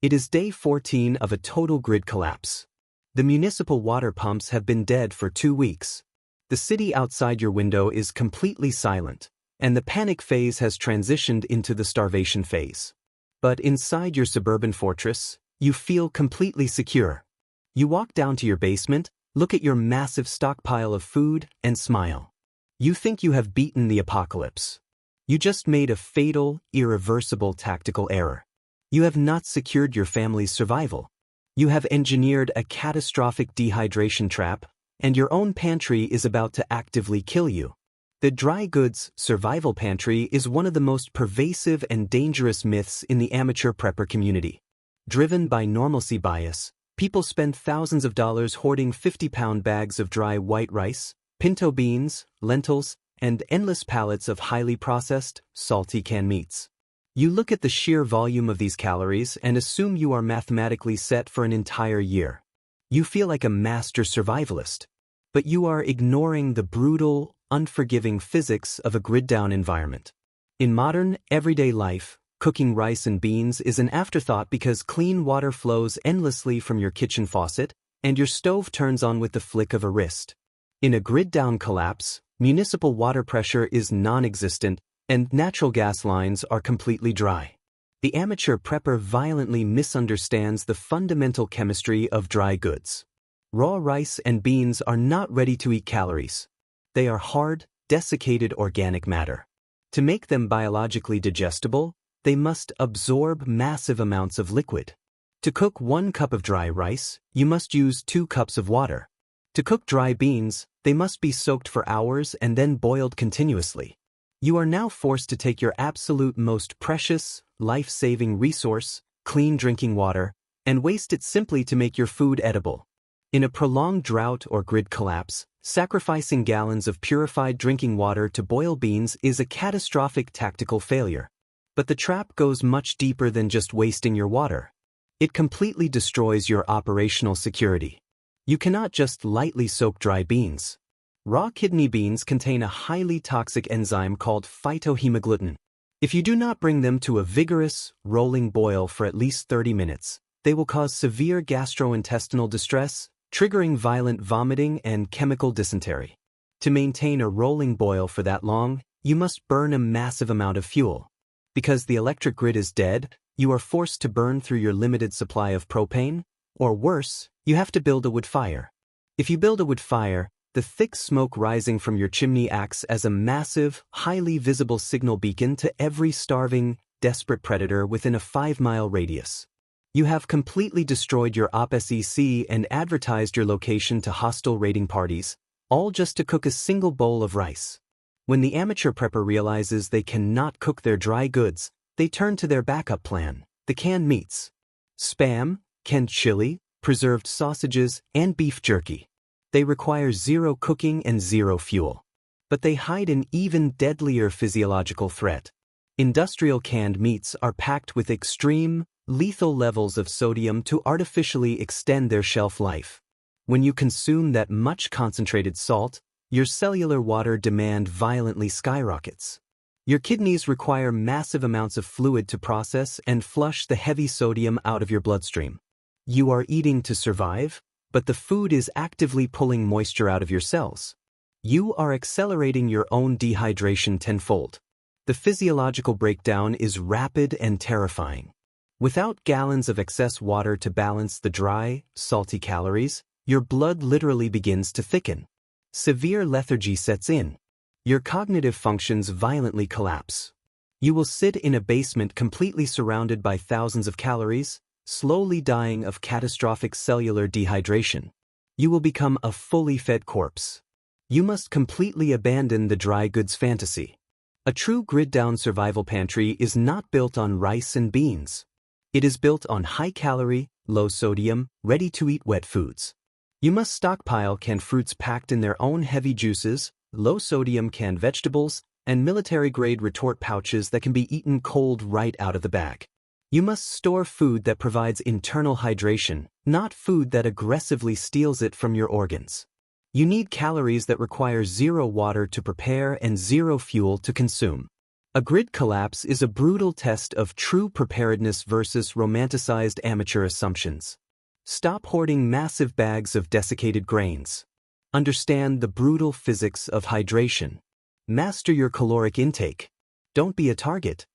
It is day 14 of a total grid collapse. The municipal water pumps have been dead for 2 weeks. The city outside your window is completely silent, and the panic phase has transitioned into the starvation phase. But inside your suburban fortress, you feel completely secure. You walk down to your basement, look at your massive stockpile of food, and smile. You think you have beaten the apocalypse. You just made a fatal, irreversible tactical error. You have not secured your family's survival. You have engineered a catastrophic dehydration trap, and your own pantry is about to actively kill you. The dry goods survival pantry is one of the most pervasive and dangerous myths in the amateur prepper community. Driven by normalcy bias, people spend thousands of dollars hoarding 50-pound bags of dry white rice, pinto beans, lentils, and endless pallets of highly processed, salty canned meats. You look at the sheer volume of these calories and assume you are mathematically set for an entire year. You feel like a master survivalist, but you are ignoring the brutal, unforgiving physics of a grid-down environment. In modern, everyday life, cooking rice and beans is an afterthought because clean water flows endlessly from your kitchen faucet, and your stove turns on with the flick of a wrist. In a grid-down collapse, municipal water pressure is non-existent, and natural gas lines are completely dry. The amateur prepper violently misunderstands the fundamental chemistry of dry goods. Raw rice and beans are not ready to eat calories. They are hard, desiccated organic matter. To make them biologically digestible, they must absorb massive amounts of liquid. To cook 1 cup of dry rice, you must use 2 cups of water. To cook dry beans, they must be soaked for hours and then boiled continuously. You are now forced to take your absolute most precious, life-saving resource, clean drinking water, and waste it simply to make your food edible. In a prolonged drought or grid collapse, sacrificing gallons of purified drinking water to boil beans is a catastrophic tactical failure. But the trap goes much deeper than just wasting your water. It completely destroys your operational security. You cannot just lightly soak dry beans. Raw kidney beans contain a highly toxic enzyme called phytohemagglutinin. If you do not bring them to a vigorous, rolling boil for at least 30 minutes, they will cause severe gastrointestinal distress, triggering violent vomiting and chemical dysentery. To maintain a rolling boil for that long, you must burn a massive amount of fuel. Because the electric grid is dead, you are forced to burn through your limited supply of propane, or worse, you have to build a wood fire. If you build a wood fire, the thick smoke rising from your chimney acts as a massive, highly visible signal beacon to every starving, desperate predator within a 5-mile radius. You have completely destroyed your OpSec and advertised your location to hostile raiding parties, all just to cook a single bowl of rice. When the amateur prepper realizes they cannot cook their dry goods, they turn to their backup plan, the canned meats. Spam, canned chili, preserved sausages, and beef jerky. They require 0 cooking and 0 fuel. But they hide an even deadlier physiological threat. Industrial canned meats are packed with extreme, lethal levels of sodium to artificially extend their shelf life. When you consume that much concentrated salt, your cellular water demand violently skyrockets. Your kidneys require massive amounts of fluid to process and flush the heavy sodium out of your bloodstream. You are eating to survive, but the food is actively pulling moisture out of your cells. You are accelerating your own dehydration tenfold. The physiological breakdown is rapid and terrifying. Without gallons of excess water to balance the dry, salty calories, your blood literally begins to thicken. Severe lethargy sets in. Your cognitive functions violently collapse. You will sit in a basement completely surrounded by thousands of calories, slowly dying of catastrophic cellular dehydration. You will become a fully fed corpse. You must completely abandon the dry goods fantasy. A true grid-down survival pantry is not built on rice and beans. It is built on high-calorie, low-sodium, ready-to-eat wet foods. You must stockpile canned fruits packed in their own heavy juices, low-sodium canned vegetables, and military-grade retort pouches that can be eaten cold right out of the bag. You must store food that provides internal hydration, not food that aggressively steals it from your organs. You need calories that require 0 water to prepare and 0 fuel to consume. A grid collapse is a brutal test of true preparedness versus romanticized amateur assumptions. Stop hoarding massive bags of desiccated grains. Understand the brutal physics of hydration. Master your caloric intake. Don't be a target.